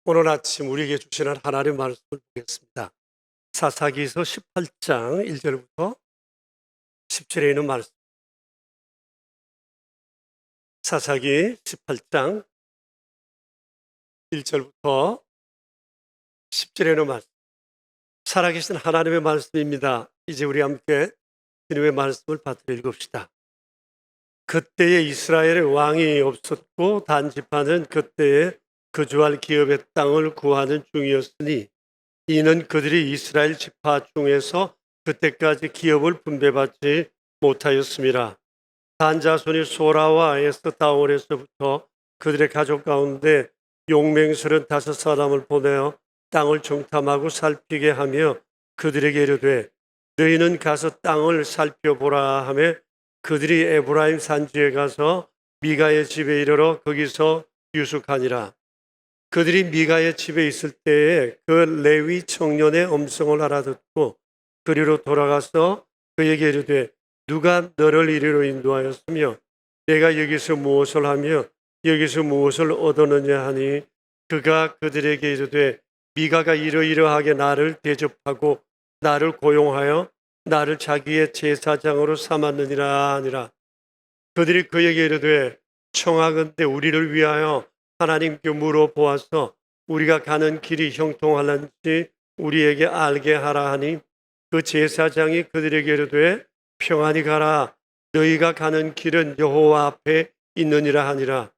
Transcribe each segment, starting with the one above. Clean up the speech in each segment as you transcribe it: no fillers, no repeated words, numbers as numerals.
오늘 아침 우리에게 주시는 하나님의 말씀을 보겠습니다. 사사기서 18장 1절부터 10절에 있는 말씀. 사사기 18장 1절부터 10절에 있는 말씀. 살아계신 하나님의 말씀입니다. 이제 우리 함께 주님의 말씀을 받들어 읽읍시다. 그때에 이스라엘의 왕이 없었고 단지파는 그때에 거주할 기업의 땅을 구하는 중이었으니 이는 그들이 이스라엘 지파 중에서 그때까지 기업을 분배받지 못하였습니다. 단 자손이 소라와 에스다올에서부터 그들의 가족 가운데 용맹스런 5사람을 보내어 땅을 정탐하고 살피게 하며 그들에게 이르되 너희는 가서 땅을 살펴보라 하며 그들이 에브라임 산지에 가서 미가의 집에 이르러 거기서 유숙하니라. 그들이 미가의 집에 있을 때에 그 레위 청년의 음성을 알아듣고 그리로 돌아가서 그에게 이르되 누가 너를 이리로 인도하였으며 내가 여기서 무엇을 하며 여기서 무엇을 얻었느냐 하니 그가 그들에게 이르되 미가가 이러이러하게 나를 대접하고 나를 고용하여 나를 자기의 제사장으로 삼았느니라 하니라. 그들이 그에게 이르되 청하건대 우리를 위하여 하나님께 물어보아서 우리가 가는 길이 형통할는지 우리에게 알게 하라 하니 그 제사장이 그들에게 이르되 평안히 가라 너희가 가는 길은 여호와 앞에 있느니라 하니라.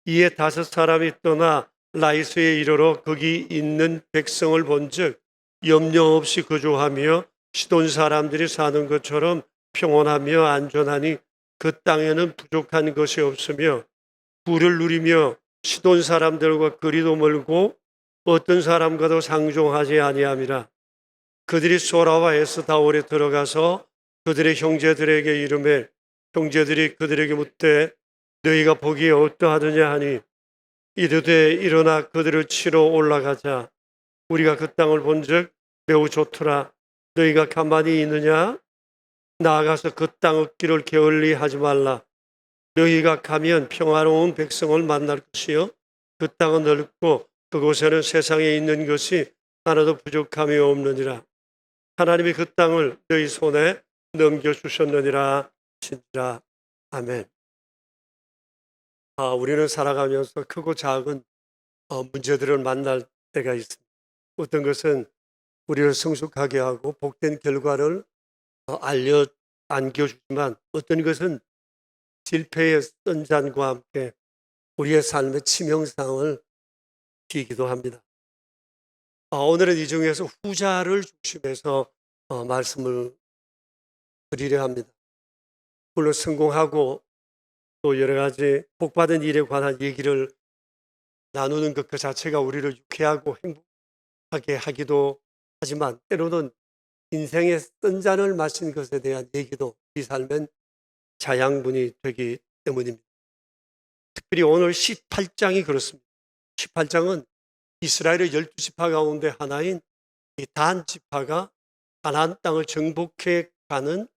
이에 5사람이 떠나 라이스에 이르러 거기 있는 백성을 본즉 염려 없이 거주하며 시돈 사람들이 사는 것처럼 평온하며 안전하니 그 땅에는 부족한 것이 없으며 부를 누리며 시돈 사람들과 거리도 멀고 어떤 사람과도 상종하지 아니함이라. 그들이 소라와 에스다올에 들어가서 그들의 형제들에게 이르매 형제들이 그들에게 묻되 너희가 보기에 어떠하느냐 하니 이르되 일어나 그들을 치러 올라가자. 우리가 그 땅을 본즉 매우 좋더라. 너희가 가만히 있느냐? 나아가서 그 땅 얻기를 게을리 하지 말라. 너희가 가면 평화로운 백성을 만날 것이요 그 땅은 넓고 그곳에는 세상에 있는 것이 하나도 부족함이 없느니라. 하나님이 그 땅을 너희 손에 넘겨주셨느니라 하시니라. 아멘. 우리는 살아가면서 크고 작은 문제들을 만날 때가 있습니다. 어떤 것은 우리를 성숙하게 하고 복된 결과를 안겨주지만 어떤 것은 실패의 선잔과 함께 우리의 삶의 치명상을 주기도 합니다. 오늘은 이 중에서 후자를 중심해서 말씀을 드리려 합니다. 물론 성공하고 또 여러 가지 복받은 일에 관한 얘기를 나누는 것 그 자체가 우리를 유쾌하고 행복하게 하기도 하지만 때로는 인생의 쓴잔을 마신 것에 대한 얘기도 우리 삶엔 자양분이 되기 때문입니다. 특별히 오늘 18장이 그렇습니다. 18장은 이스라엘의 12지파 가운데 하나인 이 단 지파가 가나안 땅을 정복해 가는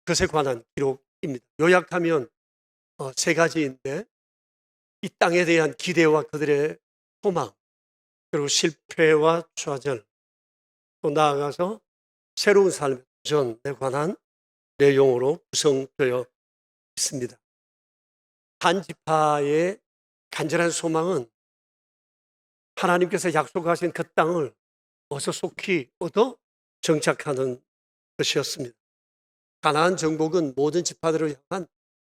것에 관한 기록입니다. 요약하면 3가지인데 이 땅에 대한 기대와 그들의 소망, 그리고 실패와 좌절, 또 나아가서 새로운 삶의 도전에 관한 내용으로 구성되어 있습니다. 단 지파의 간절한 소망은 하나님께서 약속하신 그 땅을 어서 속히 얻어 정착하는 것이었습니다. 가나안 정복은 모든 지파들을 향한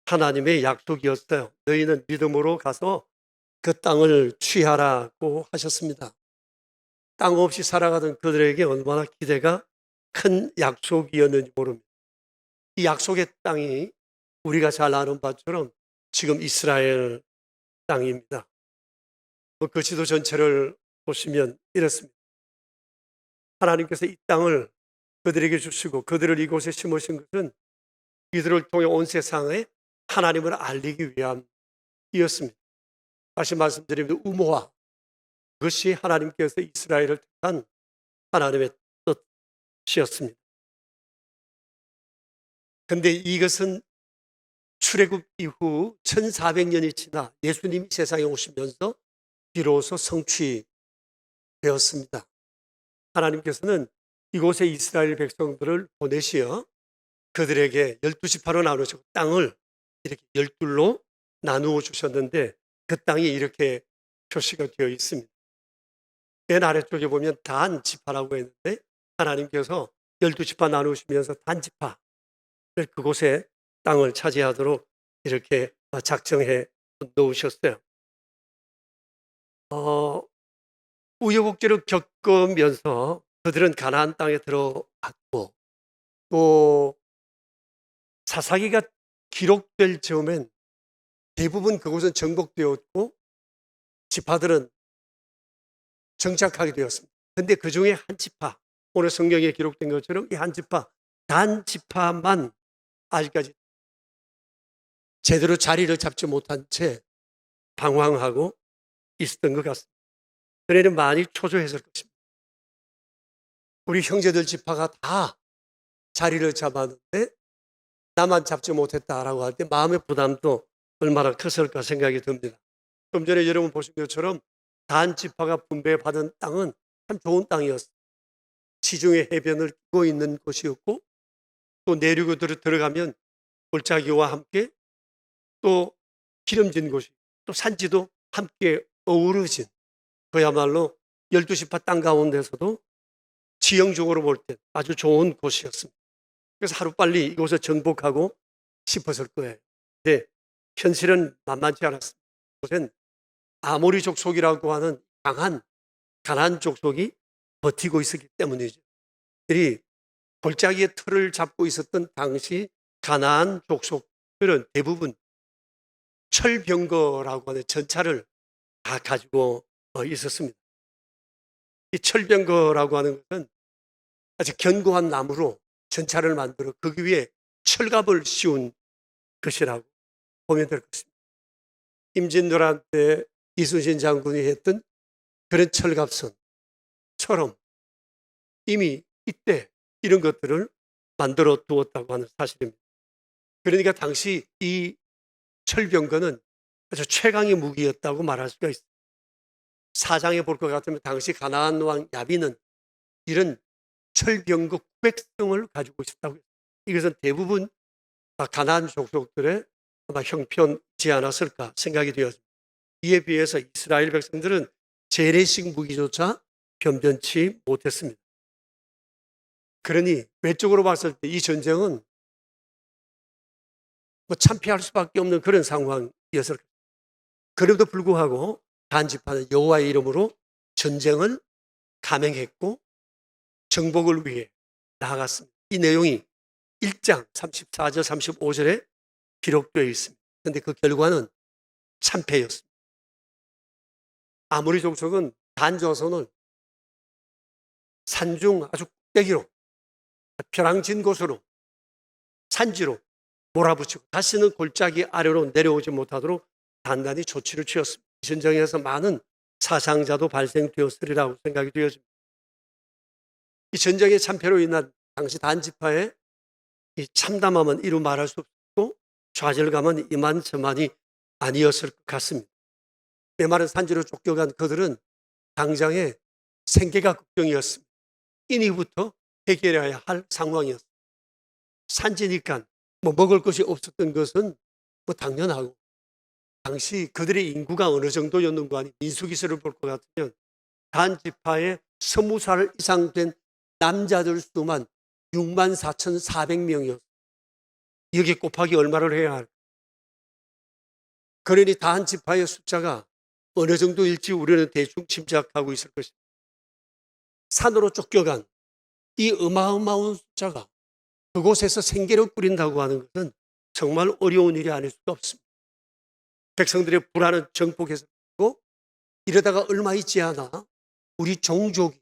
하나님의 약속이었어요. 너희는 믿음으로 가서 그 땅을 취하라고 하셨습니다. 땅 없이 살아가던 그들에게 얼마나 기대가 큰 약속이었는지 모릅니다. 이 약속의 땅이 우리가 잘 아는 바처럼 지금 이스라엘 땅입니다. 그 지도 전체를 보시면 이렇습니다. 하나님께서 이 땅을 그들에게 주시고 그들을 이곳에 심으신 것은 이들을 통해 온 세상에 하나님을 알리기 위함이었습니다. 다시 말씀드리면 우모화, 그것이 하나님께서 이스라엘을 택한 하나님의 뜻이었습니다. 그런데 이것은 출애굽 이후 1400년이 지나 예수님이 세상에 오시면서 비로소 성취되었습니다. 하나님께서는 이곳에 이스라엘 백성들을 보내시어 그들에게 12지파로 나누시고 땅을 이렇게 12로 나누어 주셨는데 그 땅이 이렇게 표시가 되어 있습니다. 맨 아래쪽에 보면 단 지파라고 했는데 하나님께서 12지파 나누시면서 단 지파를 그곳에 땅을 차지하도록 이렇게 작정해 놓으셨어요. 우여곡절을 겪으면서 그들은 가나안 땅에 들어갔고 또 사사기가 기록될 즈음엔 대부분 그곳은 정복되었고 지파들은 정착하게 되었습니다. 그런데 그 중에 한 지파, 오늘 성경에 기록된 것처럼 이 한 지파, 단 지파만 아직까지 제대로 자리를 잡지 못한 채 방황하고 있었던 것 같습니다. 그네는 많이 초조했을 것입니다. 우리 형제들 지파가 다 자리를 잡았는데 나만 잡지 못했다라고 할 때 마음의 부담도 얼마나 컸을까 생각이 듭니다. 좀 전에 여러분 보신 것처럼 단 지파가 분배받은 땅은 참 좋은 땅이었어요. 지중해 해변을 끼고 있는 곳이었고 또 내륙으로 들어가면 골짜기와 함께 또 기름진 곳이 또 산지도 함께 어우러진 그야말로 12지파 땅 가운데서도 지형적으로 볼 때 아주 좋은 곳이었습니다. 그래서 하루빨리 이곳을 정복하고 싶었을 거예요. 근데 현실은 만만치 않았습니다. 이곳은 아모리 족속이라고 하는 강한 가나안 족속이 버티고 있었기 때문이죠. 그들이 골짜기의 틀을 잡고 있었던 당시 가나안 족속들은 대부분 철병거라고 하는 전차를 다 가지고 있었습니다. 이 철병거라고 하는 것은 아주 견고한 나무로 전차를 만들어 그 위에 철갑을 씌운 것이라고 보면 될 것입니다. 임진왜란 때 이순신 장군이 했던 그런 철갑선처럼 이미 이때 이런 것들을 만들어 두었다고 하는 사실입니다. 그러니까 당시 이 철병거는 아주 최강의 무기였다고 말할 수가 있습니다. 사장에 볼 것 같으면 당시 가나안 왕 야빈은 이런 철병거 900성을 가지고 있었다고 했습니다. 이것은 대부분 가나안 족속들의 아마 형편이지 않았을까 생각이 되었습니다. 이에 비해서 이스라엘 백성들은 재래식 무기조차 변변치 못했습니다. 그러니 외적으로 봤을 때 이 전쟁은 참패할 수밖에 없는 그런 상황이었을 겁니다. 그럼에도 불구하고 단지파는 여호와의 이름으로 전쟁을 감행했고 정복을 위해 나아갔습니다. 이 내용이 1장 34절 35절에 기록되어 있습니다. 그런데 그 결과는 참패였습니다. 아모리 족속은 단 조선을 산중 아주 꼭대기로 벼랑진 곳으로 산지로 몰아붙이고 다시는 골짜기 아래로 내려오지 못하도록 단단히 조치를 취했습니다. 이 전쟁에서 많은 사상자도 발생되었으리라고 생각이 되어집니다. 이 전쟁의 참패로 인한 당시 단지파의 이 참담함은 이루 말할 수 없고 좌절감은 이만저만이 아니었을 것 같습니다. 메마른 산지로 쫓겨간 그들은 당장에 생계가 걱정이었습니다. 이니부터 해결해야 할 상황이었습니다. 산지니까 먹을 것이 없었던 것은 당연하고 당시 그들의 인구가 어느 정도였는가 하니 민수기서를 볼 것 같으면 단지파의 20살 이상 된 남자들 수만 64,400명이었습니다. 여기 곱하기 얼마를 해야 할까? 그러니 단지파의 숫자가 어느 정도일지 우리는 대충 짐작하고 있을 것입니다. 산으로 쫓겨간 이 어마어마한 숫자가 그곳에서 생계를 꾸린다고 하는 것은 정말 어려운 일이 아닐 수가 없습니다. 백성들의 불안은 정복해서고 이러다가 얼마 있지 않아 우리 종족이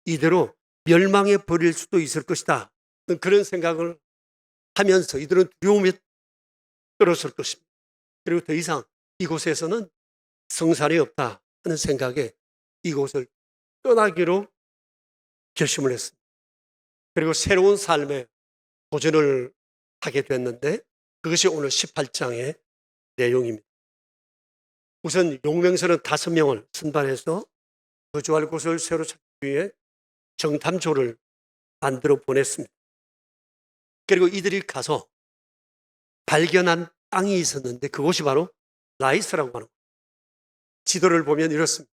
이대로 멸망해 버릴 수도 있을 것이다. 그런 생각을 하면서 이들은 두려움에 떨었을 것입니다. 그리고 더 이상 이곳에서는 성산이 없다 하는 생각에 이곳을 떠나기로 결심을 했습니다. 그리고 새로운 삶에 도전을 하게 됐는데 그것이 오늘 18장의 내용입니다. 우선 용맹선은 5명을 선발해서 거주할 곳을 새로 찾기 위해 정탐조를 만들어 보냈습니다. 그리고 이들이 가서 발견한 땅이 있었는데 그곳이 바로 라이스라고 하는 거예요. 지도를 보면 이렇습니다.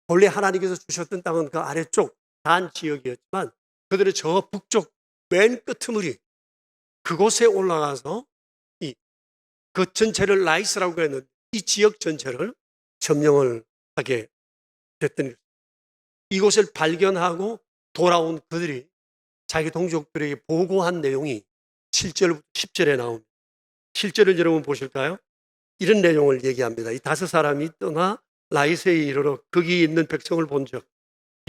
본래 하나님께서 주셨던 땅은 그 아래쪽 단 지역이었지만 그들은 저 북쪽 맨 끄트머리 그곳에 올라가서 그 전체를 라이스라고 했는데 이 지역 전체를 점령을 하게 됐던 거죠. 이곳을 발견하고 돌아온 그들이 자기 동족들에게 보고한 내용이 7절부터 10절에 나옵니다. 7절을 여러분 보실까요? 이런 내용을 얘기합니다. 이 5사람이 떠나 라이스에 이르러 거기 있는 백성을 본즉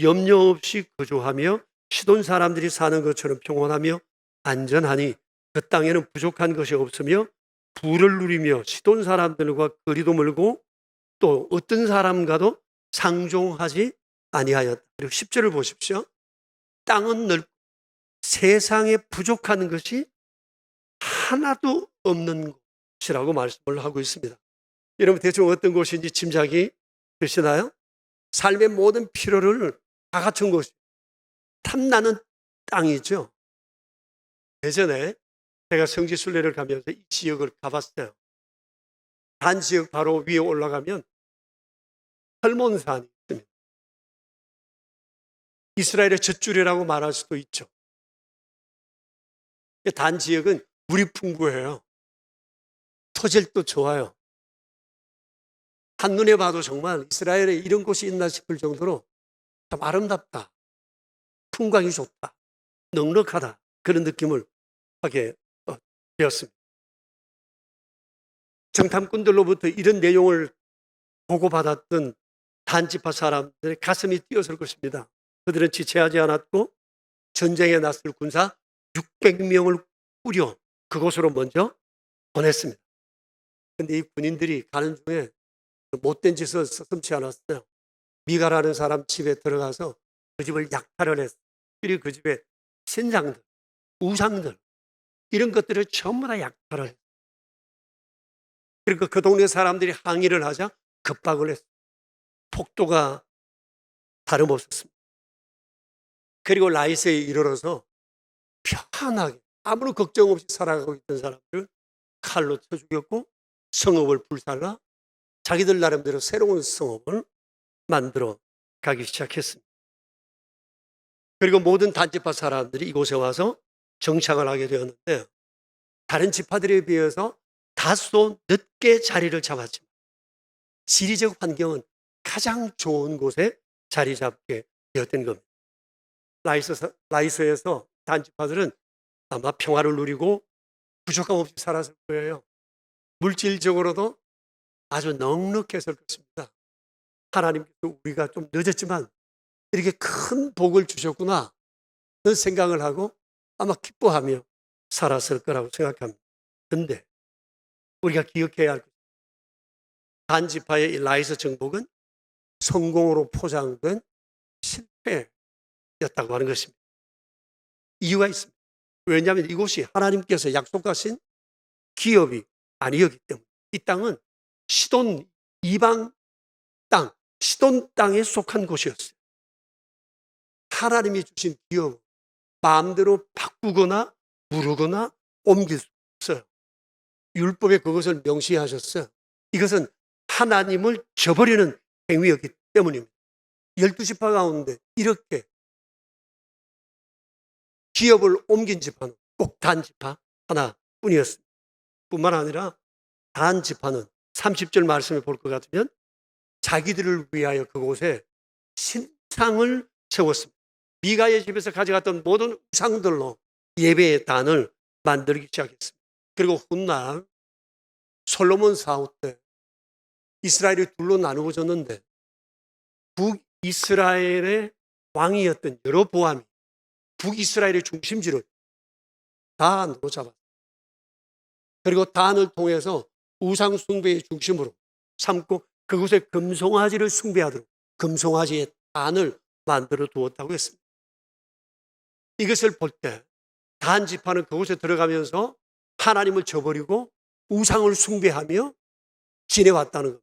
염려 없이 거주하며 시돈 사람들이 사는 것처럼 평온하며 안전하니 그 땅에는 부족한 것이 없으며 부를 누리며 시돈 사람들과 거리도 멀고 또 어떤 사람과도 상종하지 아니하였다. 그리고 10절을 보십시오. 땅은 넓고 세상에 부족한 것이 하나도 없는 곳이라고 말씀을 하고 있습니다. 여러분 대충 어떤 곳인지 짐작이 되시나요? 삶의 모든 필요를 다 갖춘 곳이 탐나는 땅이죠. 예전에 제가 성지순례를 가면서 이 지역을 가봤어요. 단 지역 바로 위에 올라가면 헐몬산이 있습니다. 이스라엘의 젖줄이라고 말할 수도 있죠. 단 지역은 물이 풍부해요. 토질도 좋아요. 한눈에 봐도 정말 이스라엘에 이런 곳이 있나 싶을 정도로 참 아름답다. 풍광이 좋다. 넉넉하다. 그런 느낌을 하게 되었습니다. 정탐꾼들로부터 이런 내용을 보고받았던 단지파 사람들의 가슴이 뛰어설 것입니다. 그들은 지체하지 않았고 전쟁에 나설 군사 600명을 꾸려 그곳으로 먼저 보냈습니다. 그런데 이 군인들이 가는 중에 못된 짓을 서슴지 않았어요. 미가라는 사람 집에 들어가서 그 집을 약탈을 했어요. 그리고 그 집에 신상들, 우상들 이런 것들을 전부 다 약탈을 했어요. 그리고 그 동네 사람들이 항의를 하자 급박을 했어요. 폭도가 다름없었습니다. 그리고 라이스에 이르러서 편하게 아무런 걱정 없이 살아가고 있던 사람들을 칼로 쳐 죽였고 성읍을 불살라 자기들 나름대로 새로운 성읍을 만들어 가기 시작했습니다. 그리고 모든 단지파 사람들이 이곳에 와서 정착을 하게 되었는데 다른 지파들에 비해서 다소 늦게 자리를 잡았지만 지리적 환경은 가장 좋은 곳에 자리 잡게 되었던 겁니다. 라이스에서 단지파들은 아마 평화를 누리고 부족함 없이 살았을 거예요. 물질적으로도 아주 넉넉했을 것입니다. 하나님께서 우리가 좀 늦었지만 이렇게 큰 복을 주셨구나 그런 생각을 하고 아마 기뻐하며 살았을 거라고 생각합니다. 그런데 우리가 기억해야 할 것, 단지파의 라이스 정복은 성공으로 포장된 실패였다고 하는 것입니다. 이유가 있습니다. 왜냐하면 이곳이 하나님께서 약속하신 기업이 아니었기 때문에 이 땅은 시돈 이방 땅, 시돈 땅에 속한 곳이었어요. 하나님이 주신 기업은 마음대로 바꾸거나 무르거나 옮길 수 없어요. 율법에 그것을 명시하셨어요. 이것은 하나님을 저버리는 행위였기 때문입니다. 12지파 가운데 이렇게 기업을 옮긴 지파는 꼭 단지파 하나뿐이었습니다. 뿐만 아니라 단지파는 30절 말씀에 볼 것 같으면 자기들을 위하여 그곳에 신상을 세웠습니다. 미가의 집에서 가져갔던 모든 우상들로 예배의 단을 만들기 시작했습니다. 그리고 훗날 솔로몬 사후 때 이스라엘이 둘로 나누어졌는데 북이스라엘의 왕이었던 여로보암이 북이스라엘의 중심지를 단으로 잡았습니다. 그리고 단을 통해서 우상 숭배의 중심으로 삼고 그곳에 금송아지를 숭배하도록 금송아지의 단을 만들어 두었다고 했습니다. 이것을 볼 때 단 지파는 그곳에 들어가면서 하나님을 저버리고 우상을 숭배하며 지내왔다는 것.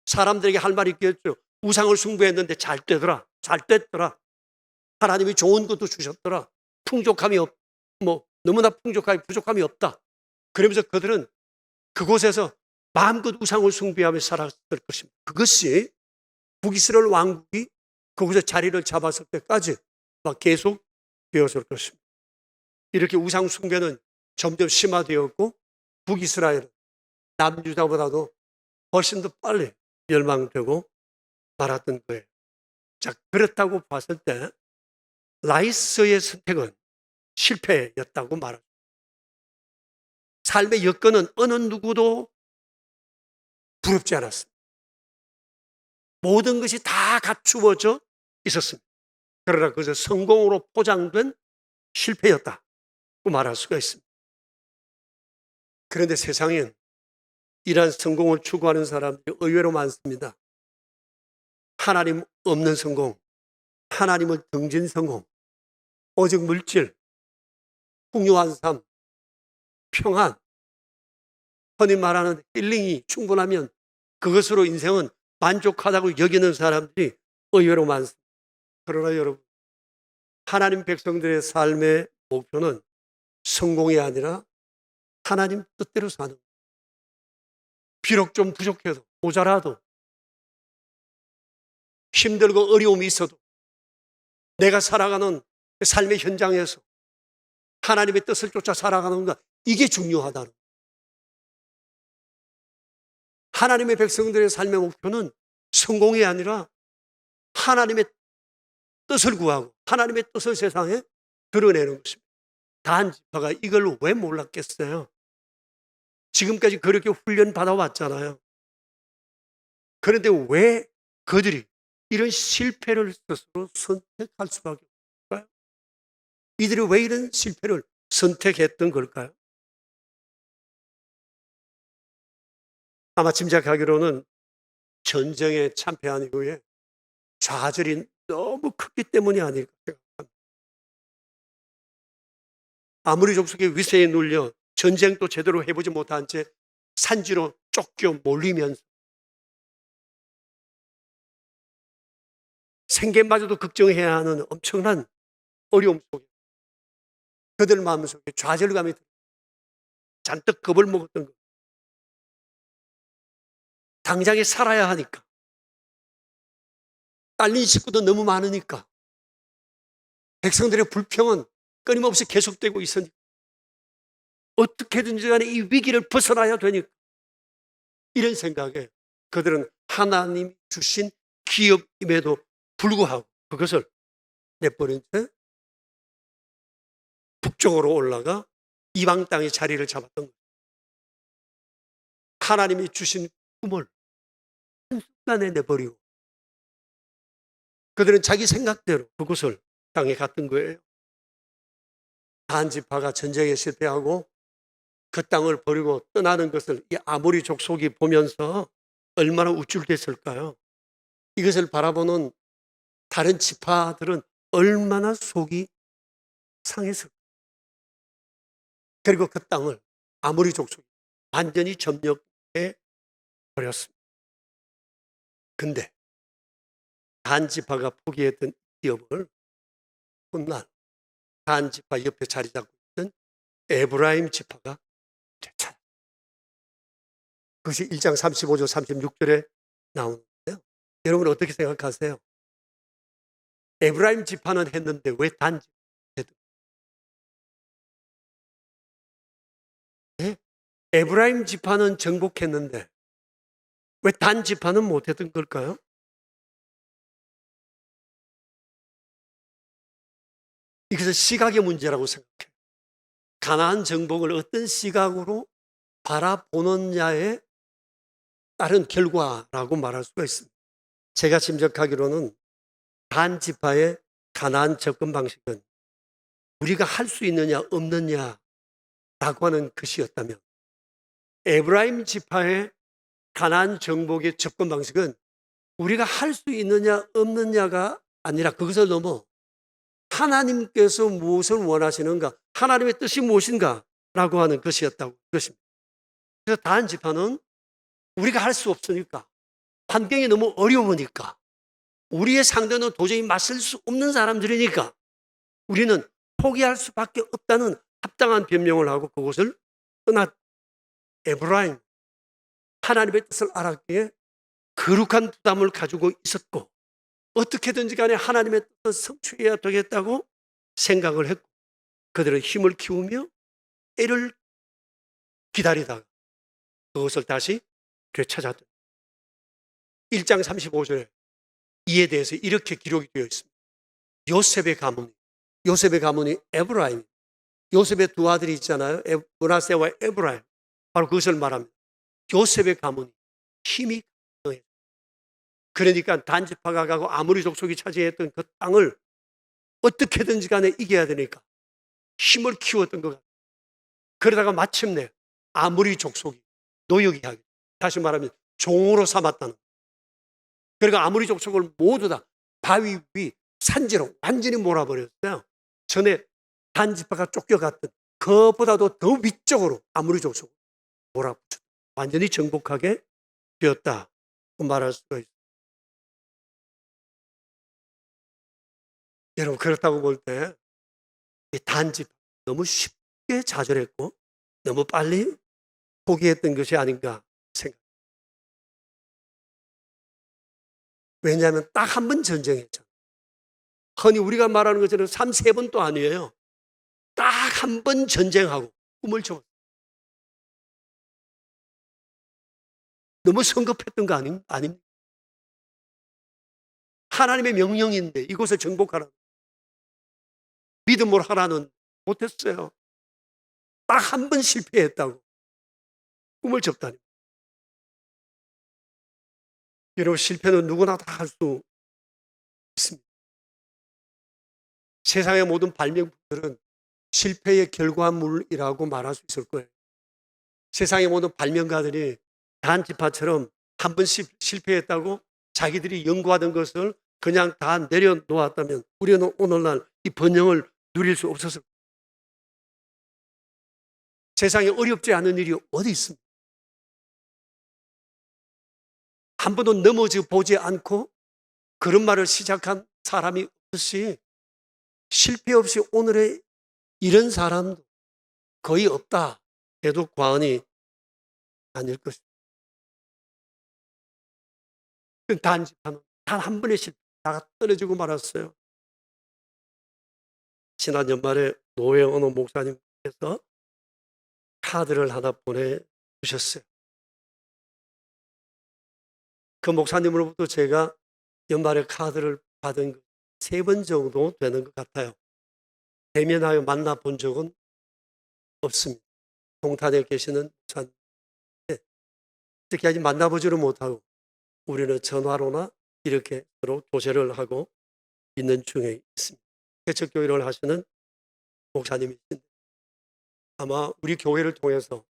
사람들에게 할 말이 있겠죠. 우상을 숭배했는데 잘 되더라. 잘 됐더라. 하나님이 좋은 것도 주셨더라. 풍족함이 너무나 풍족함이 부족함이 없다. 그러면서 그들은 그곳에서 마음껏 우상을 숭배하며 살았을 것입니다. 그것이 북이스라엘 왕국이 거기서 자리를 잡았을 때까지 막 계속 되었을 것입니다. 이렇게 우상 숭배는 점점 심화되었고 북이스라엘은 남유다보다도 훨씬 더 빨리 멸망되고 말았던 거예요. 자, 그렇다고 봤을 때 라이스의 선택은 실패였다고 말합니다. 삶의 여건은 어느 누구도 부럽지 않았습니다. 모든 것이 다 갖추어져 있었습니다. 그러나 그것은 성공으로 포장된 실패였다고 말할 수가 있습니다. 그런데 세상엔 이러한 성공을 추구하는 사람들이 의외로 많습니다. 하나님 없는 성공, 하나님을 등진 성공, 오직 물질, 풍요한 삶, 평안, 흔히 말하는 힐링이 충분하면 그것으로 인생은 만족하다고 여기는 사람들이 의외로 많습니다. 그러나 여러분, 하나님 백성들의 삶의 목표는 성공이 아니라 하나님 뜻대로 사는 거예요. 비록 좀 부족해도 모자라도 힘들고 어려움이 있어도 내가 살아가는 삶의 현장에서 하나님의 뜻을 쫓아 살아가는 것, 이게 중요하다는 거예요. 하나님의 백성들의 삶의 목표는 성공이 아니라 하나님의 뜻을 구하고 하나님의 뜻을 세상에 드러내는 것입니다. 단 지파가 이걸 왜 몰랐겠어요? 지금까지 그렇게 훈련 받아왔잖아요. 그런데 왜 그들이 이런 실패를 스스로 선택할 수밖에 없을까요? 이들이 왜 이런 실패를 선택했던 걸까요? 아마 짐작하기로는 전쟁에 참패한 이후에 좌절이 너무 컸기 때문이 아닐까 생각합니다. 아무리 족속의 위세에 눌려 전쟁도 제대로 해보지 못한 채 산지로 쫓겨 몰리면서 생계마저도 걱정해야 하는 엄청난 어려움 속에 그들 마음속에 좌절감이 잔뜩 겁을 먹었던 것. 당장에 살아야 하니까. 딸린 식구도 너무 많으니까. 백성들의 불평은 끊임없이 계속되고 있으니까. 어떻게든지 간에 이 위기를 벗어나야 되니까. 이런 생각에 그들은 하나님 주신 기업임에도 불구하고 그것을 내버린 채 북쪽으로 올라가 이방 땅에 자리를 잡았던 거예요. 하나님이 주신 꿈을 한순간에 내버리고 그들은 자기 생각대로 그곳을 땅에 갔던 거예요. 단 지파가 전쟁에 실패하고 그 땅을 버리고 떠나는 것을 이 아모리 족속이 보면서 얼마나 우쭐댔을까요? 이것을 바라보는 다른 지파들은 얼마나 속이 상했을까요? 그리고 그 땅을 아모리 족속이 완전히 점령해 버렸습니다. 근데 단 지파가 포기했던 기업을 훗날 단 지파 옆에 자리 잡고 있던 에브라임 지파가 되찾아. 그것이 1장 35절 36절에 나오는데요. 여러분 어떻게 생각하세요? 에브라임 지파는 했는데 왜 단 지파는 했던 거예요? 에브라임 지파는 정복했는데 왜 단 지파는 못했던 걸까요? 이것은 시각의 문제라고 생각해요. 가나안 정복을 어떤 시각으로 바라보느냐에 따른 결과라고 말할 수가 있습니다. 제가 짐작하기로는 단 지파의 가나안 접근 방식은 우리가 할 수 있느냐 없느냐라고 하는 것이었다면 에브라임 지파의 가나안 정복의 접근 방식은 우리가 할 수 있느냐 없느냐가 아니라 그것을 넘어 하나님께서 무엇을 원하시는가, 하나님의 뜻이 무엇인가라고 하는 것이었다고 것입니다. 그래서 단 지파는 우리가 할 수 없으니까 환경이 너무 어려우니까, 우리의 상대는 도저히 맞설 수 없는 사람들이니까 우리는 포기할 수밖에 없다는 합당한 변명을 하고 그곳을 떠났. 에브라임, 하나님의 뜻을 알았기에 거룩한 부담을 가지고 있었고, 어떻게든지 간에 하나님의 뜻을 성취해야 되겠다고 생각을 했고, 그들은 힘을 키우며 애를 기다리다가 그것을 다시 되찾았다. 1장 35절에 이에 대해서 이렇게 기록이 되어 있습니다. 요셉의 가문이 에브라임, 요셉의 두 아들이 있잖아요. 므낫세와 에브라임. 바로 그것을 말합니다. 요셉의 가문이 힘이 강해요. 그러니까 단지파가 가고 아모리 족속이 차지했던 그 땅을 어떻게든지 간에 이겨야 되니까 힘을 키웠던 것 같아요. 그러다가 마침내 아모리 족속이 노역이 하게, 다시 말하면 종으로 삼았다는. 그러니까 아모리 족속을 모두 다 바위 위 산지로 완전히 몰아버렸어요. 전에 단지파가 쫓겨갔던 그것보다도 더 위쪽으로 아모리 족속을 몰아붙였다. 완전히 정복하게 되었다 말할 수가 있습니다. 여러분, 그렇다고 볼 때 이 단지파 너무 쉽게 좌절했고 너무 빨리 포기했던 것이 아닌가 생각합니다. 왜냐하면 딱 한 번 전쟁했잖아요. 흔히 우리가 말하는 것처럼 3, 3번도 아니에요. 딱 한 번 전쟁하고 꿈을 줬어요. 너무 성급했던 거 아닙니까? 하나님의 명령인데 이곳을 정복하라, 믿음으로 하라는 못했어요. 딱 한 번 실패했다고 꿈을 접다니. 여러분, 실패는 누구나 다 할 수 있습니다. 세상의 모든 발명품들은 실패의 결과물이라고 말할 수 있을 거예요. 세상의 모든 발명가들이 단지파처럼 한 번 실패했다고 자기들이 연구하던 것을 그냥 다 내려놓았다면 우리는 오늘날 이 번영을 누릴 수 없었을 거예요. 세상에 어렵지 않은 일이 어디 있습니까? 한 번도 넘어져 보지 않고 그런 말을 시작한 사람이 없이, 실패 없이 오늘의 이런 사람도 거의 없다 해도 과언이 아닐 것입니다. 단지파는 단 한 번의 실패 다 떨어지고 말았어요. 지난 연말에 노회 어느 목사님께서 카드를 하나 보내주셨어요. 그 목사님으로부터 제가 연말에 카드를 받은 3번 정도 되는 것 같아요. 대면하여 만나본 적은 없습니다. 동탄에 계시는 목사님, 특히 아직 만나보지를 못하고 우리는 전화로나 이렇게 서로 교제를 하고 있는 중에 있습니다. 개척교회를 하시는 목사님이신데 아마 우리 교회를 통해서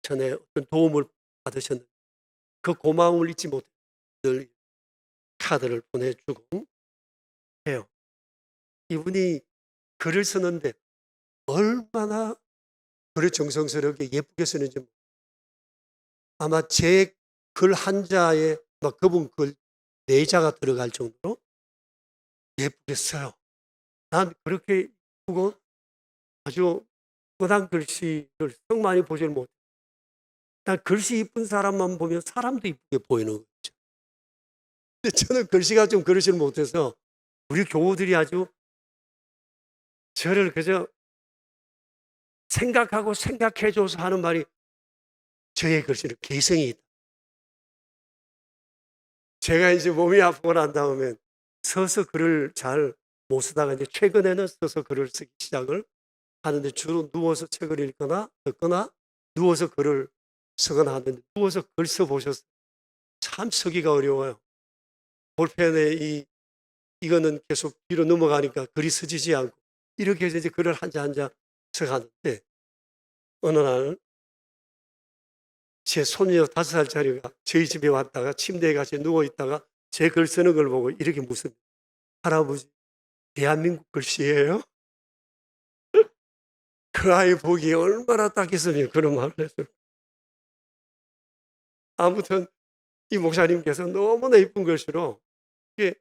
전에 어떤 도움을 받으셨는데 그 고마움을 잊지 못해 늘 카드를 보내주고 해요. 이분이 글을 쓰는데 얼마나 글을 정성스럽게 예쁘게 쓰는지, 아마 제 글 한자에 그분 글 4자가 들어갈 정도로 예쁘게 써요. 난 그렇게 예쁘고 아주 뻔한 글씨를 썩 많이 보질 못해. 난 글씨 이쁜 사람만 보면 사람도 이쁘게 보이는 거죠. 근데 저는 글씨가 좀 그러질 못해서 우리 교우들이 아주 저를 그저 생각하고 생각해줘서 하는 말이, 저의 글씨는 개성이 있다. 제가 이제 몸이 아프고 난 다음에 서서 글을 잘 못 쓰다가 이제 최근에는 서서 글을 쓰기 시작을 하는데, 주로 누워서 책을 읽거나 듣거나 누워서 글을 쓰거나 하는데, 누워서 글 써보셨어요? 참 쓰기가 어려워요. 볼펜에 이거는 계속 뒤로 넘어가니까 글이 써지지 않고 이렇게 해서 이제 글을 한자 한자 써가는데, 어느 날 제 손녀 5살짜리가 저희 집에 왔다가 침대에 같이 누워있다가 제 글 쓰는 걸 보고 이렇게 묻습니다. 할아버지, 대한민국 글씨예요? 그 아이 보기에 얼마나 딱했으면 그런 말을 했어요. 아무튼 이 목사님께서 너무나 이쁜 글씨로 이게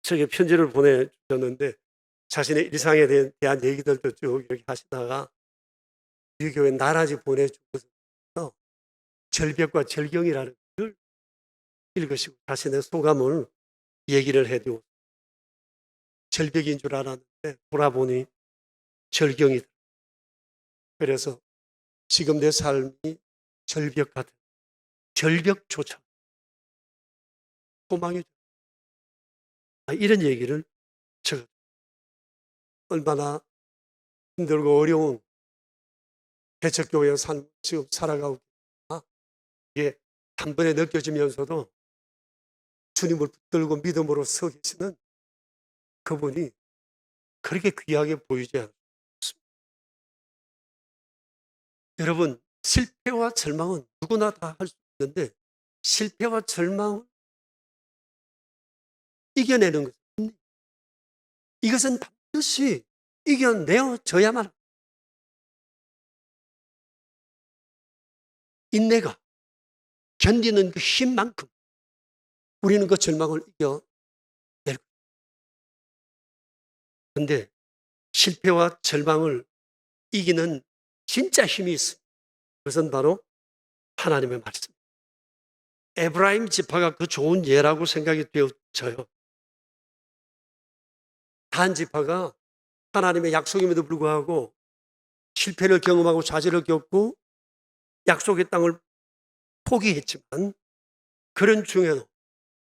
저에게 편지를 보내주셨는데 자신의 일상에 대한 얘기들도 쭉 이렇게 하시다가 우리 교회 나라지 보내주셔서 절벽과 절경이라는 걸 읽으시고 자신의 소감을 얘기를 해도 절벽인 줄 알았는데 돌아보니 절경이다. 그래서 지금 내 삶이 절벽 같은 절벽조차 소망이 이런 얘기를 제가 얼마나 힘들고 어려운 대척교회 삶 지금 살아가고 이게 단번에 느껴지면서도 주님을 붙들고 믿음으로 서 계시는 그분이 그렇게 귀하게 보이지 않습니다. 여러분, 실패와 절망은 누구나 다 할 수 있는데 실패와 절망을 이겨내는 것은 이것은 반드시 이겨내어져야만 합니다. 인내가 견디는 그 힘만큼 우리는 그 절망을 이겨낼 거예요. 그런데 실패와 절망을 이기는 진짜 힘이 있습니다. 그것은 바로 하나님의 말씀. 에브라임 지파가 그 좋은 예라고 생각이 되어져요. 단 지파가 하나님의 약속임에도 불구하고 실패를 경험하고 좌절을 겪고 약속의 땅을 포기했지만 그런 중에도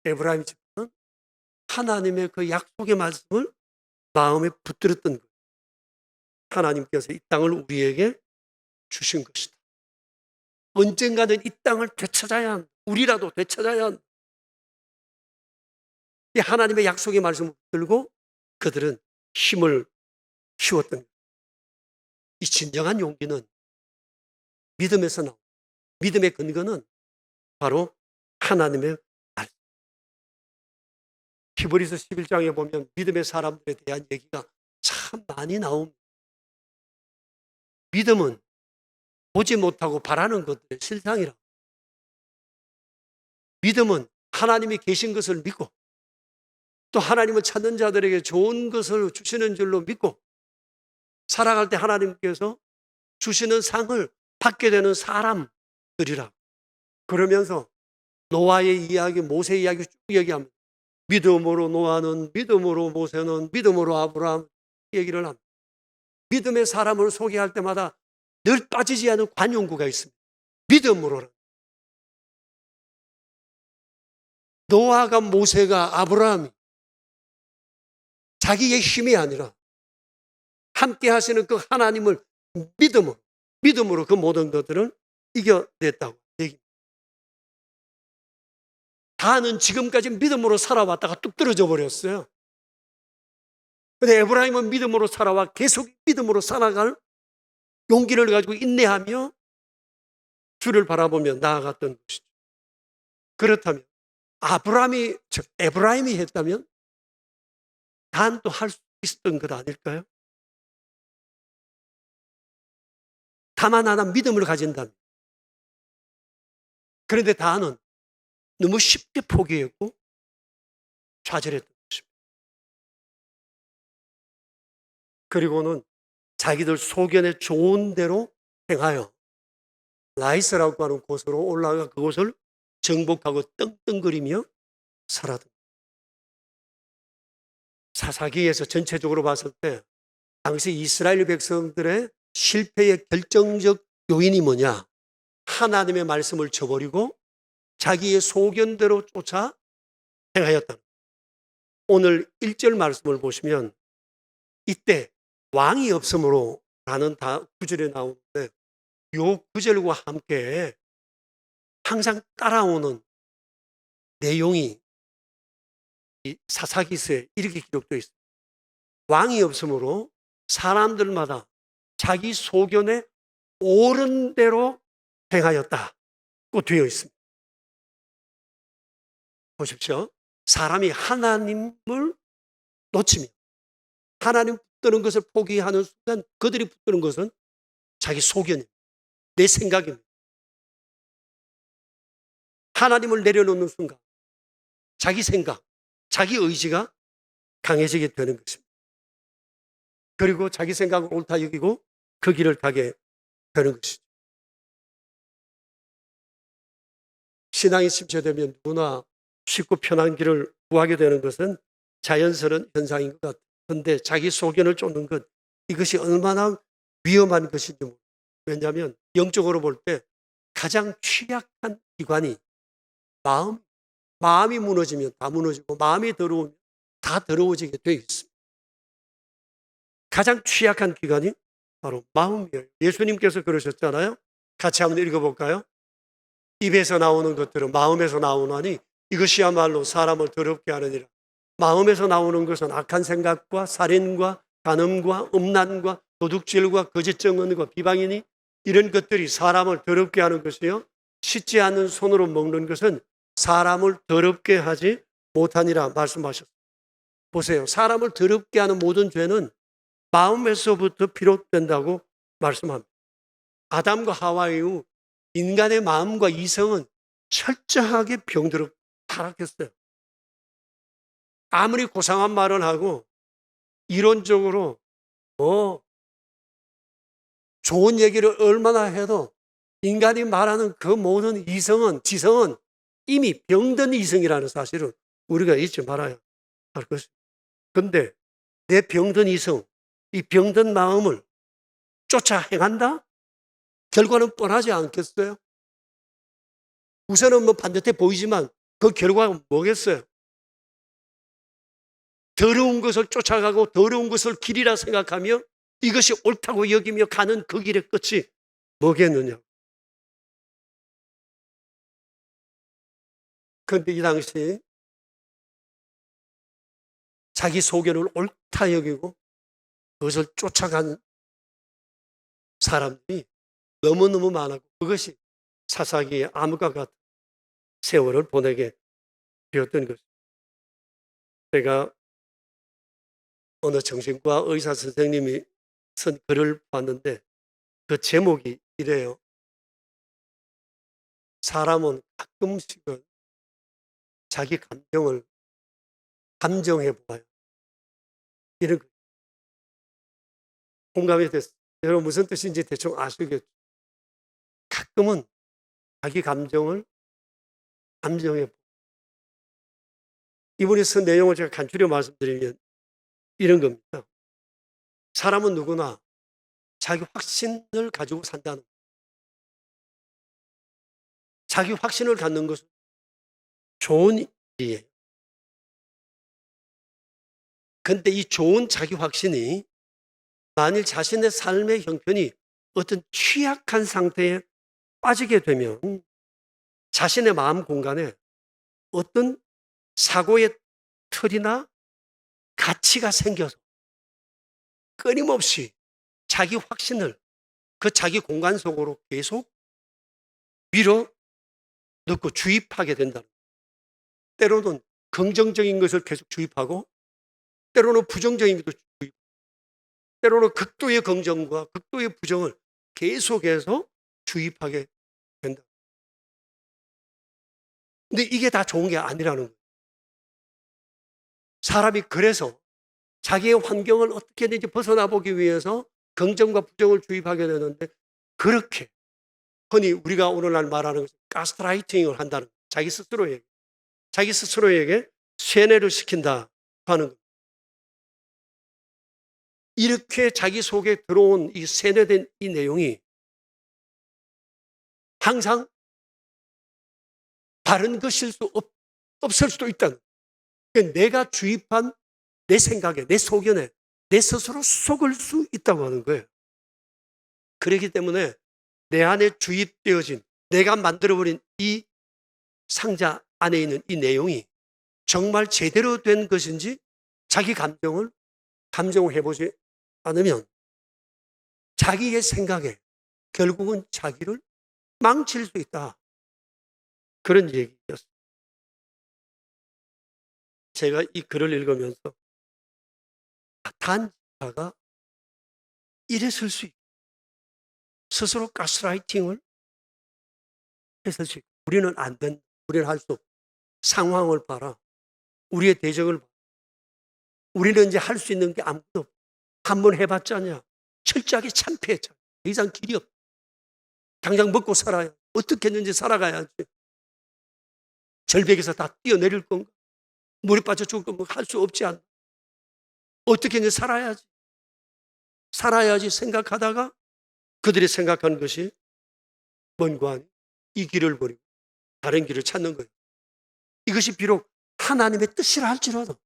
에브라임 지파는 하나님의 그 약속의 말씀을 마음에 붙들었던 거예요. 하나님께서 이 땅을 우리에게 주신 것이다. 언젠가는 이 땅을 되찾아야 한다. 우리라도 되찾아야 한다. 이 하나님의 약속의 말씀을 붙들고 그들은 힘을 키웠던 거예요. 이 진정한 용기는 믿음에서 나옵니다. 믿음의 근거는 바로 하나님의 말씀. 히브리서 11장에 보면 믿음의 사람들에 대한 얘기가 참 많이 나옵니다. 믿음은 보지 못하고 바라는 것들의 실상이라. 믿음은 하나님이 계신 것을 믿고 또 하나님을 찾는 자들에게 좋은 것을 주시는 줄로 믿고 살아갈 때 하나님께서 주시는 상을 받게 되는 사람들이라. 그러면서 노아의 이야기, 모세 이야기 쭉 얘기합니다. 믿음으로 노아는, 믿음으로 모세는, 믿음으로 아브라함 얘기를 합니다. 믿음의 사람을 소개할 때마다 늘 빠지지 않은 관용구가 있습니다. 믿음으로는. 노아가 모세가 아브라함이 자기의 힘이 아니라 함께 하시는 그 하나님을 믿음으로 그 모든 것들을 이겨냈다고 얘기합니다. 다는 지금까지 믿음으로 살아왔다가 뚝 떨어져 버렸어요. 그런데 에브라임은 믿음으로 살아와 계속 믿음으로 살아갈 용기를 가지고 인내하며 주를 바라보며 나아갔던 것이죠. 그렇다면 에브라임이 했다면 단도 할 수 있었던 것 아닐까요? 다만 하나 믿음을 가진다면. 그런데 단은 너무 쉽게 포기했고 좌절했던 것입니다. 그리고는 자기들 소견에 좋은 대로 행하여 라이스라고 하는 곳으로 올라가 그곳을 정복하고 떵떵거리며 살았던 사사기에서 전체적으로 봤을 때 당시 이스라엘 백성들의 실패의 결정적 요인이 뭐냐? 하나님의 말씀을 저버리고 자기의 소견대로 쫓아 행하였다. 오늘 1절 말씀을 보시면 이때 왕이 없으므로 라는 구절에 나오는데 이 구절과 함께 항상 따라오는 내용이 이 사사기서에 이렇게 기록되어 있습니다. 왕이 없으므로 사람들마다 자기 소견에 옳은 대로 행하였다고 되어 있습니다. 보십시오. 사람이 하나님을 놓치면 하나님 붙드는 것을 포기하는 순간 그들이 붙드는 것은 자기 소견입니다. 내 생각입니다. 하나님을 내려놓는 순간 자기 생각, 자기 의지가 강해지게 되는 것입니다. 그리고 자기 생각을 옳다 여기고 그 길을 가게 되는 것이죠. 신앙이 침체되면 누구나 쉽고 편한 길을 구하게 되는 것은 자연스러운 현상인 것 같아요. 그런데 자기 소견을 쫓는 것, 이것이 얼마나 위험한 것인지 모릅니다. 왜냐하면 영적으로 볼 때 가장 취약한 기관이 마음이 무너지면 다 무너지고 마음이 더러우면 다 더러워지게 되어 있습니다. 가장 취약한 기관이 바로 마음이에요. 예수님께서 그러셨잖아요. 같이 한번 읽어볼까요? 입에서 나오는 것들은 마음에서 나오나니 이것이야말로 사람을 더럽게 하느니라. 마음에서 나오는 것은 악한 생각과 살인과 간음과 음란과 도둑질과 거짓 증언과 비방이니 이런 것들이 사람을 더럽게 하는 것이요 씻지 않는 손으로 먹는 것은 사람을 더럽게 하지 못하니라 말씀하셨습니다. 보세요. 사람을 더럽게 하는 모든 죄는 마음에서부터 비롯된다고 말씀합니다. 아담과 하와 이후 인간의 마음과 이성은 철저하게 병들어 타락했어요. 아무리 고상한 말을 하고 이론적으로 좋은 얘기를 얼마나 해도 인간이 말하는 그 모든 이성은, 지성은 이미 병든 이성이라는 사실을 우리가 잊지 말아야 할 것입니다. 그런데 내 병든 이성, 이 병든 마음을 쫓아 행한다? 결과는 뻔하지 않겠어요? 우선은 뭐 반듯해 보이지만 그 결과가 뭐겠어요? 더러운 것을 쫓아가고 더러운 것을 길이라 생각하며 이것이 옳다고 여기며 가는 그 길의 끝이 뭐겠느냐? 그런데 이 당시 자기 소견을 옳다 여기고 그것을 쫓아간 사람들이 너무너무 많았고 그것이 사사기의 암흑과 같은 세월을 보내게 되었던 것입니다. 제가 어느 정신과 의사 선생님이 쓴 글을 봤는데 그 제목이 이래요. 사람은 가끔씩은 자기 감정을 감정해 보아요. 이런 거. 공감이 됐어요. 여러분 무슨 뜻인지 대충 아시겠죠? 가끔은 자기 감정을 감정해 보아요. 이분이 쓴 내용을 제가 간추려 말씀드리면 이런 겁니다. 사람은 누구나 자기 확신을 가지고 산다는 거예요. 자기 확신을 갖는 것은 좋은 일이에요. 그런데 이 좋은 자기 확신이 만일 자신의 삶의 형편이 어떤 취약한 상태에 빠지게 되면 자신의 마음 공간에 어떤 사고의 틀이나 가치가 생겨서 끊임없이 자기 확신을 그 자기 공간 속으로 계속 밀어 넣고 주입하게 된다는 거예요. 때로는 긍정적인 것을 계속 주입하고 때로는 부정적인 것도 주입, 때로는 극도의 긍정과 극도의 부정을 계속해서 주입하게 된다. 근데 이게 다 좋은 게 아니라는 거예요. 사람이 그래서 자기의 환경을 어떻게든지 벗어나 보기 위해서 긍정과 부정을 주입하게 되는데 그렇게 흔히 우리가 오늘날 말하는 것은 가스라이팅을 한다는 거예요. 자기 스스로에게 세뇌를 시킨다 하는 거예요. 이렇게 자기 속에 들어온 이 세뇌된 이 내용이 항상 바른 것일 수 없을 수도 있다는 거예요. 내가 주입한 내 생각에, 내 소견에 내 스스로 속을 수 있다고 하는 거예요. 그렇기 때문에 내 안에 주입되어진 내가 만들어버린 이 상자 안에 있는 이 내용이 정말 제대로 된 것인지 자기 감정을 감정해보지 않으면 자기의 생각에 결국은 자기를 망칠 수 있다. 그런 얘기였어요. 제가 이 글을 읽으면서 단자가 이랬을 수 있고 스스로 가스라이팅을 했을 수 있고 우리는 안 된다. 우리는 할 수 없고 상황을 봐라. 우리의 대적을 봐라. 우리는 이제 할 수 있는 게 아무것도 없고 한번 해봤자냐. 철저하게 참패했잖아. 더 이상 길이 없다. 당장 먹고 살아야 어떻게 했는지 살아가야지. 절벽에서 다 뛰어내릴 건가? 물에 빠져 죽을 건가? 할 수 없지 않나? 어떻게 했는지 살아야지 생각하다가 그들이 생각하는 것이 뭔가 아니 이 길을 버리고 다른 길을 찾는 거예요. 이것이 비록 하나님의 뜻이라 할지라도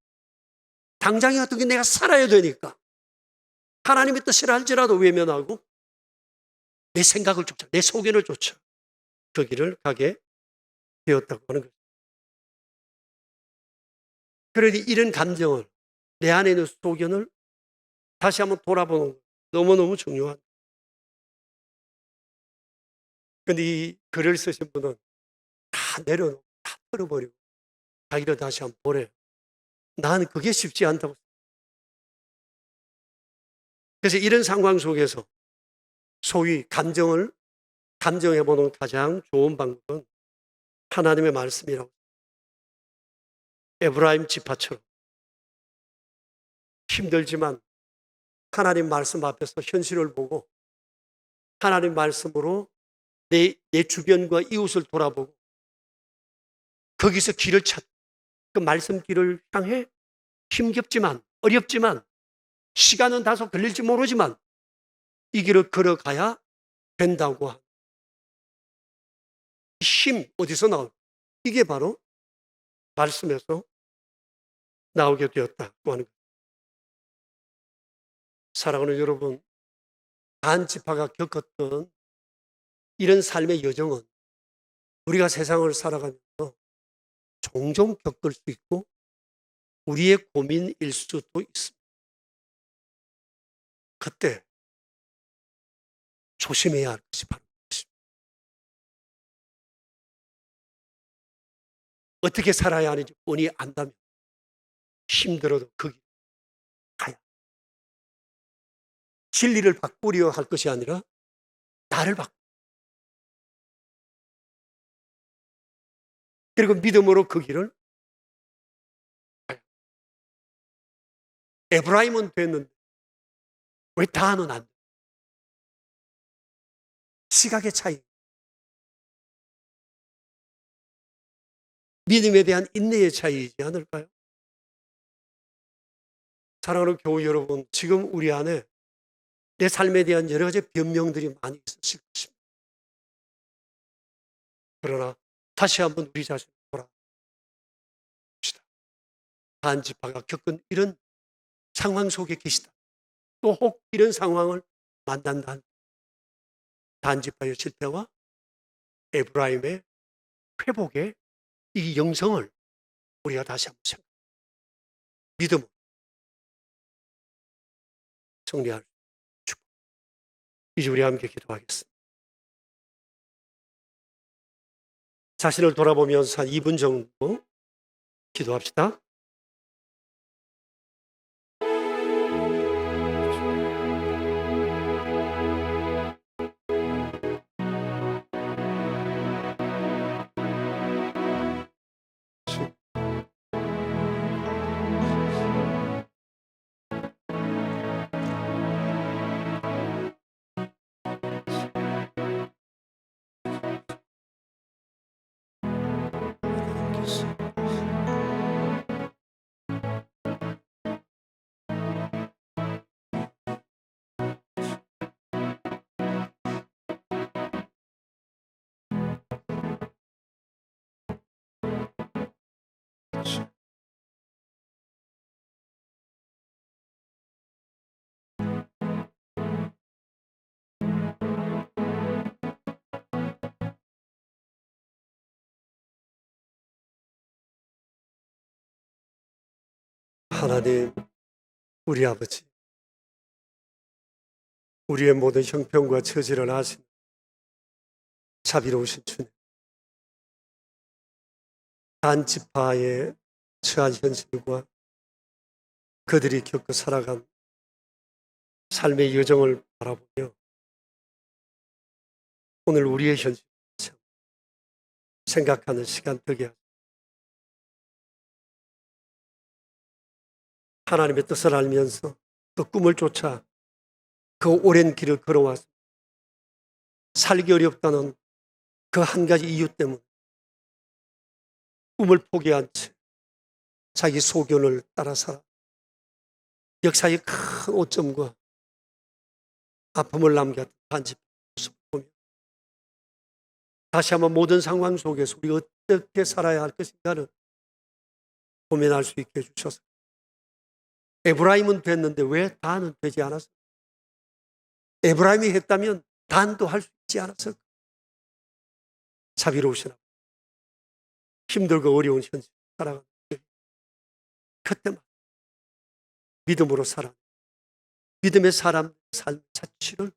당장에 어떻게 내가 살아야 되니까 하나님의 뜻이라 할지라도 외면하고 내 생각을 쫓아 내 소견을 쫓아 그 길을 가게 되었다고 하는 거죠. 그러니 이런 감정을 내 안에 있는 소견을 다시 한번 돌아보는 거 너무너무 중요한. 그런데 이 글을 쓰신 분은 다 내려놓고 다 털어버리고 자기를 다시 한번 보래. 나는 그게 쉽지 않다고. 그래서 이런 상황 속에서 소위 감정해보는 가장 좋은 방법은 하나님의 말씀이라고. 에브라임 지파처럼 힘들지만 하나님 말씀 앞에서 현실을 보고 하나님 말씀으로 내 주변과 이웃을 돌아보고 거기서 길을 찾고 그 말씀 길을 향해 힘겹지만 어렵지만 시간은 다소 걸릴지 모르지만 이 길을 걸어가야 된다고 하는 힘 어디서 나올? 이게 바로 말씀에서 나오게 되었다고 하는 거예요. 사랑하는 여러분, 한 지파가 겪었던 이런 삶의 여정은 우리가 세상을 살아가면서 종종 겪을 수 있고 우리의 고민일 수도 있습니다. 그때 조심해야 할 것이 바로 그것입니다. 어떻게 살아야 하는지 뻔히 안다면 힘들어도 그 길 가야. 진리를 바꾸려 할 것이 아니라 나를 바꾸. 그리고 믿음으로 그 길을 가야. 에브라임은 됐는데 왜 다는 안 돼? 시각의 차이. 믿음에 대한 인내의 차이이지 않을까요? 사랑하는 교우 여러분, 지금 우리 안에 내 삶에 대한 여러 가지 변명들이 많이 있으실 것입니다. 그러나 다시 한번 우리 자신을 돌아봅시다. 한 지파가 겪은 이런 상황 속에 계시다. 또 혹 이런 상황을 만난다. 한 지파의 실패와 에브라임의 회복의 이 영성을 우리가 다시 한번 믿음으로 정리할 축복. 이제 우리 함께 기도하겠습니다. 자신을 돌아보면서 한 2분 정도 기도합시다. 하나님, 우리 아버지, 우리의 모든 형편과 처지를 아신 자비로우신 주님, 한 지파의 처한 현실과 그들이 겪어 살아간 삶의 여정을 바라보며 오늘 우리의 현실 생각하는 시간 되게 하소서. 하나님의 뜻을 알면서 그 꿈을 쫓아 그 오랜 길을 걸어와서 살기 어렵다는 그 한 가지 이유 때문에 꿈을 포기한 채 자기 소견을 따라 살아 역사의 큰 오점과 아픔을 남겼던 반집 모습을 보며 다시 한번 모든 상황 속에서 우리가 어떻게 살아야 할 것인가를 고민할 수 있게 해주셔서 에브라임은 됐는데 왜 다는 되지 않았을까? 에브라임이 했다면 단도 할 수 있지 않았을까? 자비로우시나 힘들고 어려운 현실 살아가는 그때만 믿음으로 살아 믿음의 사람 삶 자체를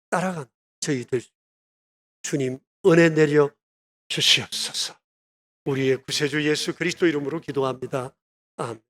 따라가는 저희 될 수 주님 은혜 내려 주시옵소서. 우리의 구세주 예수 그리스도 이름으로 기도합니다. 아멘.